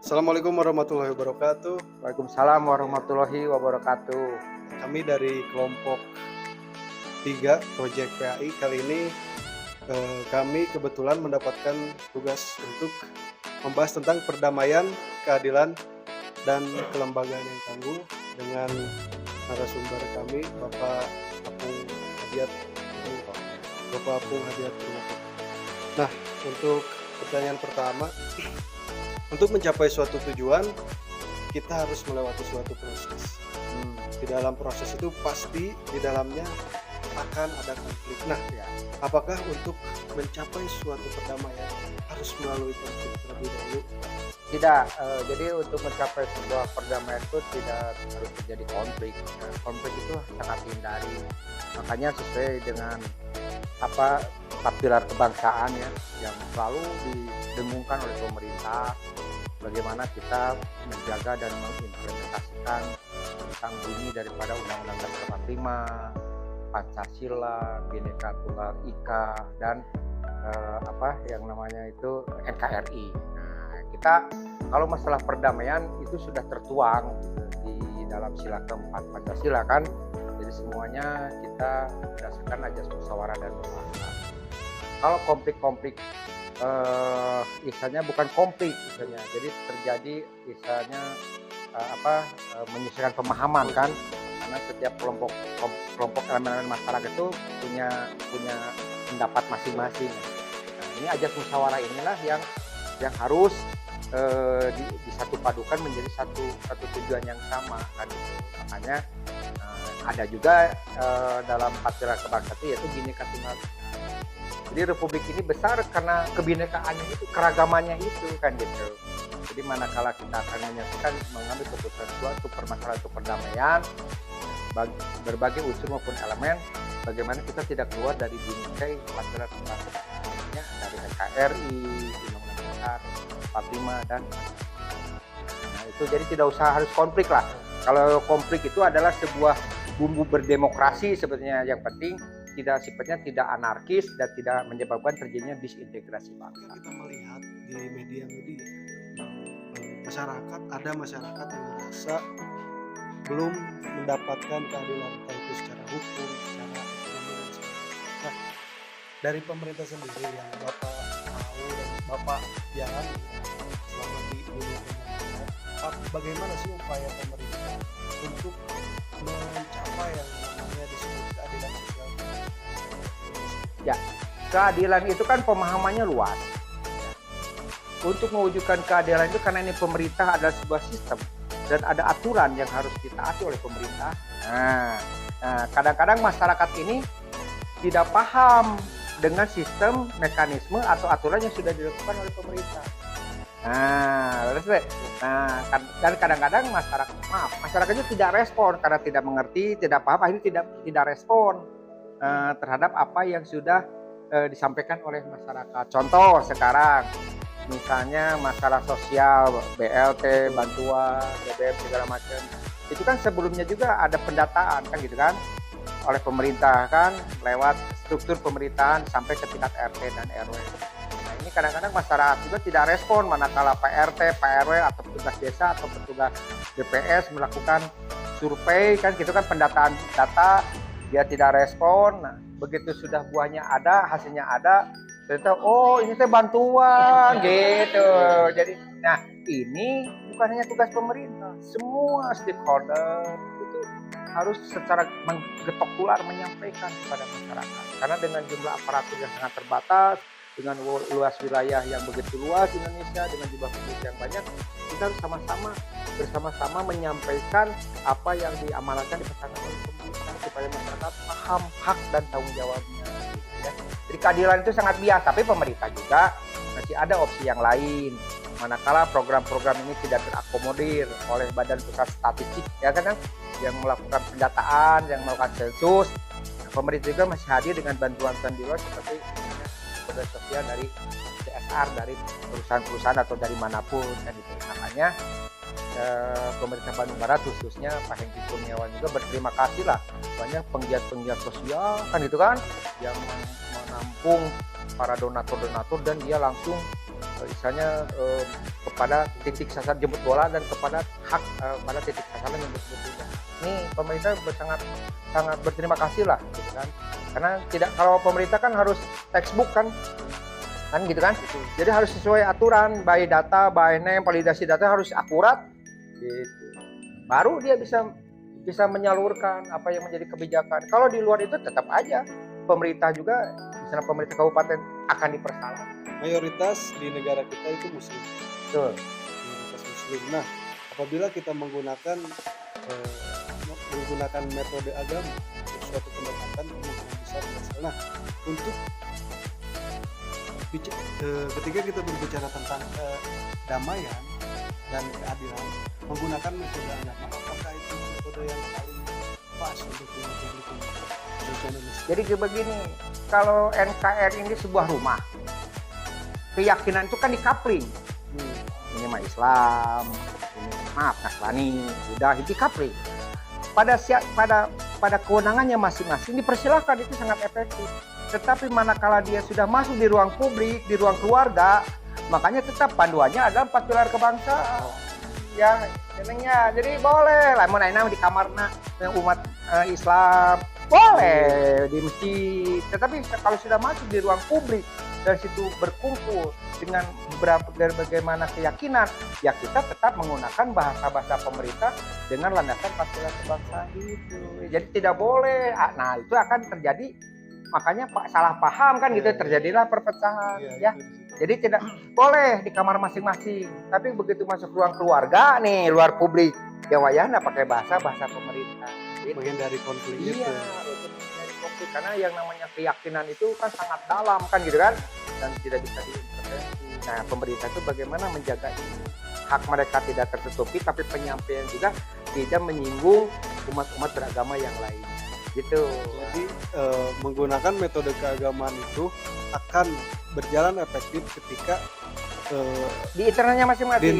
Assalamualaikum warahmatullahi wabarakatuh. Waalaikumsalam warahmatullahi wabarakatuh. Kami dari kelompok 3 Project PAI kali ini kami kebetulan mendapatkan tugas untuk membahas tentang perdamaian, keadilan, dan kelembagaan yang tangguh dengan narasumber kami Bapak Apung Hadiat. Nah, untuk pertanyaan pertama, untuk mencapai suatu tujuan, kita harus melewati suatu proses. Di dalam proses itu pasti di dalamnya akan ada konflik. Nah, apakah untuk mencapai suatu perdamaian harus melalui konflik terlebih dahulu? Tidak, jadi untuk mencapai sebuah perdamaian itu tidak harus terjadi konflik. Konflik itu sangat dihindari. Makanya sesuai dengan pilar kebangsaan ya, yang selalu didengungkan oleh pemerintah, bagaimana kita menjaga dan mengimplementasikan tentang bunyi daripada Undang-Undang Dasar 45, Pancasila, Bhinneka Tunggal Ika, dan yang namanya itu NKRI. Nah, kita kalau masalah perdamaian itu sudah tertuang di dalam sila keempat Pancasila kan. Jadi semuanya kita berdasarkan ajas musyawarah dan mufakat. Kalau konflik-konflik misalnya bukan konflik misalnya, jadi terjadi misalnya menyesuaikan pemahaman kan, karena setiap kelompok elemen masyarakat itu punya pendapat masing-masing. Nah, ini ajas musyawarah inilah yang harus disatu padukan menjadi satu tujuan yang sama kan. Makanya ada juga dalam pilar kebangsaan yaitu Bhinneka Tunggal Ika. Jadi republik ini besar karena kebinekaannya itu, keragamannya itu kan gitu. Jadi manakala kita akan menyaksikan mengambil keputusan suatu permasalahan atau perdamaian, berbagai unsur maupun elemen, bagaimana kita tidak keluar dari bingkai pilar kebangsaan dari NKRI, Undang-Undang Dasar 45 dan itu. Jadi tidak usah harus konflik lah. Kalau konflik itu adalah sebuah bumbu berdemokrasi sebetulnya, yang penting sifatnya tidak anarkis dan tidak menyebabkan terjadinya disintegrasi bangsa. Kita melihat di media-media masyarakat yang merasa belum mendapatkan keadilan, entah itu secara hukum, secara ekonomi dan sebagainya. Nah, dari pemerintah sendiri yang Bapak tahu dan Bapak jalan selama di dunia pemerintahan, bagaimana sih upaya pemerintah untuk mencapai yang namanya disebut keadilan sosial? Ya, keadilan itu kan pemahamannya luas. Untuk mewujudkan keadilan itu karena ini pemerintah adalah sebuah sistem dan ada aturan yang harus ditaati oleh pemerintah. Nah, kadang-kadang masyarakat ini tidak paham dengan sistem, mekanisme atau aturan yang sudah dilakukan oleh pemerintah. Dan kadang-kadang masyarakatnya tidak respon karena tidak mengerti, tidak paham, akhirnya tidak respon terhadap apa yang sudah disampaikan oleh masyarakat. Contoh sekarang, misalnya masalah sosial, BLT, bantuan, BBM segala macam, itu kan sebelumnya juga ada pendataan kan gitu kan, oleh pemerintah kan, lewat struktur pemerintahan sampai ke tingkat RT dan RW. Nah, ini kadang-kadang masyarakat juga tidak respon manakala Pak RT, Pak RW atau petugas desa atau petugas BPS melakukan survei kan gitu kan, pendataan data, dia tidak respon. Nah, begitu sudah buahnya ada, hasilnya ada, ternyata oh ini teh bantuan gitu. Jadi, nah ini bukan hanya tugas pemerintah, semua stakeholder itu harus secara menggetok tular menyampaikan kepada masyarakat. Karena dengan jumlah aparatur yang sangat terbatas, dengan luas wilayah yang begitu luas Indonesia, dengan jumlah penduduk yang banyak, kita harus bersama-sama menyampaikan apa yang diamanatkan dipesankan oleh pemerintah supaya masyarakat paham hak dan tanggung jawabnya. Ya. Jadi keadilan itu sangat bias, tapi pemerintah juga masih ada opsi yang lain. Manakala program-program ini tidak terakomodir oleh Badan Pusat Statistik, ya kan, yang melakukan pendataan, yang melakukan sensus, pemerintah juga masih hadir dengan bantuan di luar seperti sumber sosial dari CSR dari perusahaan-perusahaan atau dari manapun kan itu. Makanya pemerintah Bandung Barat khususnya Pak Hengki Kurniawan juga berterima kasih lah, banyak penggiat-penggiat sosial kan gitu kan yang menampung para donatur-donatur dan dia langsung misalnya kepada titik sasaran jemput bola dan kepada hak pada titik sasaran yang betul-betul. Ini pemerintah sangat berterima kasih lah gitu kan, karena tidak, kalau pemerintah kan harus textbook kan gitu kan, jadi harus sesuai aturan, by data, by name, validasi data harus akurat gitu, baru dia bisa menyalurkan apa yang menjadi kebijakan. Kalau di luar itu tetap aja pemerintah juga, misalnya pemerintah kabupaten akan dipersalah. Mayoritas di negara kita itu muslim. Betul. Mayoritas muslim. Nah, apabila kita menggunakan metode agama untuk suatu pendekatan, kemungkinan besar berhasil. Nah, untuk ketika kita berbicara tentang kedamaian dan keadilan menggunakan metode agama, apakah itu metode yang paling pas untuk Indonesia? Jadi begini, kalau NKRI ini sebuah rumah, keyakinan itu kan dikapling. Ini mah Islam, ini maaf Nasrani, Buddha, itu dikapling. Pada kewenangannya masing-masing dipersilahkan, itu sangat efektif. Tetapi manakala dia sudah masuk di ruang publik, di ruang keluarga, makanya tetap panduannya adalah 4 pilar kebangsaan. Ya, jenengnya. Jadi boleh lah mau naik di kamarna umat Islam, boleh di masjid. Tetapi kalau sudah masuk di ruang publik, dari situ berkumpul dengan bagaimana keyakinan, ya kita tetap menggunakan bahasa pemerintah dengan landasan 4 pilar kebangsaan itu. Jadi tidak boleh. Nah, itu akan terjadi, makanya salah paham kan gitu, terjadilah perpecahan ya. Jadi tidak boleh di kamar masing-masing, tapi begitu masuk ruang keluarga nih, luar publik, ya wayahna pakai bahasa pemerintah. Gitu. Bagian dari konflik iya, itu. dari konflik, karena yang namanya keyakinan itu kan sangat dalam kan gitu kan, dan tidak bisa diintervensi. Nah, pemerintah itu bagaimana menjaga ini, hak mereka tidak tertutupi, tapi penyampaian juga tidak menyinggung umat-umat beragama yang lain. Gitu. Jadi menggunakan metode keagamaan itu akan berjalan efektif ketika di internalnya masing-masing.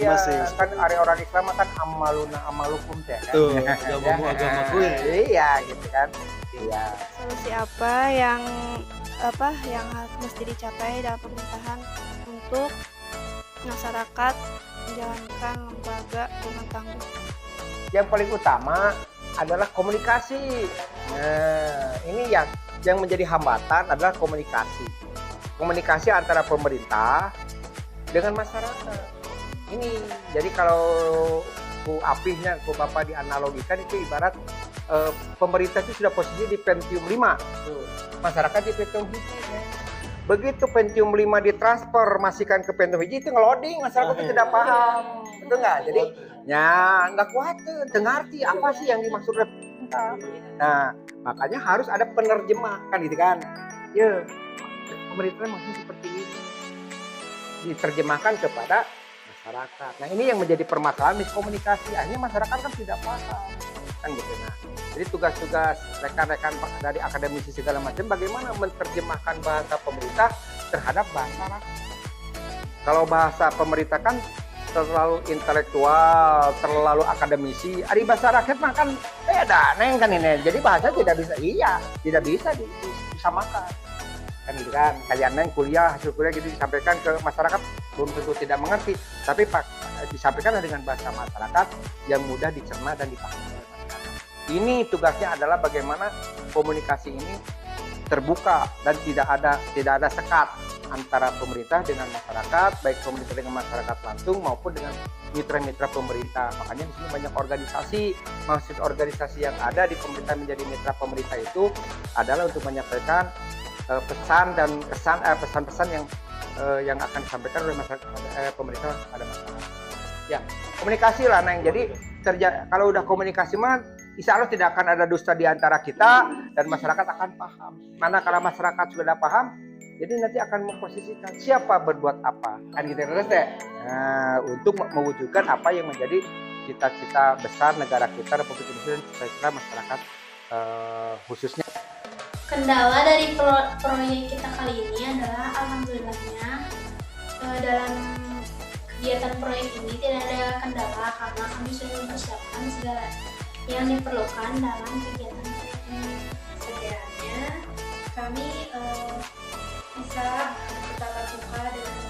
Iya, kan area orang Islam kan amaluna amalukum ya kan. Tuh, agamaku ya. Iya, gitu kan. Iya. Solusi apa yang mesti dicapai dalam pemerintahan untuk masyarakat menjalankan lembaga dengan tangguh? Yang paling utama adalah komunikasi. Nah, ini yang menjadi hambatan adalah komunikasi. Komunikasi antara pemerintah dengan masyarakat. Ini jadi kalau ku apihnya, ku Bapak dianalogikan itu ibarat pemerintah itu sudah posisi di Pentium 5. Masyarakat di Pentium hiji. Begitu Pentium 5 ditransfer masihkan ke Pentium hiji, itu ngeloding, masyarakat itu tidak paham. Betul nggak? Jadi ya nggak kuat tuh, ngerti apa sih yang dimaksud pemerintah. Nah, makanya harus ada penerjemah kan gitu kan. Ya, pemerintah maksudnya seperti ini. Diterjemahkan kepada masyarakat. Nah, ini yang menjadi permasalahan miskomunikasi. Akhirnya masyarakat kan tidak paham. Kan gitu. Nah, jadi tugas-tugas rekan-rekan dari akademisi segala macam bagaimana menerjemahkan bahasa pemerintah terhadap bahasa rakyat. Kalau bahasa pemerintah kan terlalu intelektual, terlalu akademisi. Ari bahasa rakyat mah kan beda, neng kan ini. Jadi bahasa tidak bisa disamakan. Kan gitu kan. Kayak neng hasil kuliah gitu disampaikan ke masyarakat belum tentu tidak mengerti, tapi disampaikan dengan bahasa masyarakat yang mudah dicerna dan dipahami oleh masyarakat. Ini tugasnya adalah bagaimana komunikasi ini terbuka dan tidak ada sekat antara pemerintah dengan masyarakat, baik pemerintah dengan masyarakat langsung maupun dengan mitra-mitra pemerintah. Makanya di sini banyak organisasi, maksud organisasi yang ada di pemerintah menjadi mitra pemerintah itu adalah untuk menyampaikan pesan dan pesan-pesan yang akan disampaikan oleh masyarakat pemerintah pada masyarakat. Ya, komunikasi lah, Neng. Jadi kalau udah komunikasi mah insya Allah tidak akan ada dusta di antara kita dan masyarakat akan paham. Mana kalau masyarakat sudah paham, jadi nanti akan memposisikan siapa berbuat apa, kan gitu terus deh. Nah, untuk mewujudkan apa yang menjadi cita-cita besar negara kita Republik Indonesia dan cita-cita masyarakat khususnya. Kendala dari proyek kita kali ini adalah alhamdulillahnya dalam kegiatan proyek ini tidak ada kendala karena kami sudah mempersiapkan segala yang diperlukan dalam kegiatan proyek ini. Sekiranya kami bisa bertatap muka dengan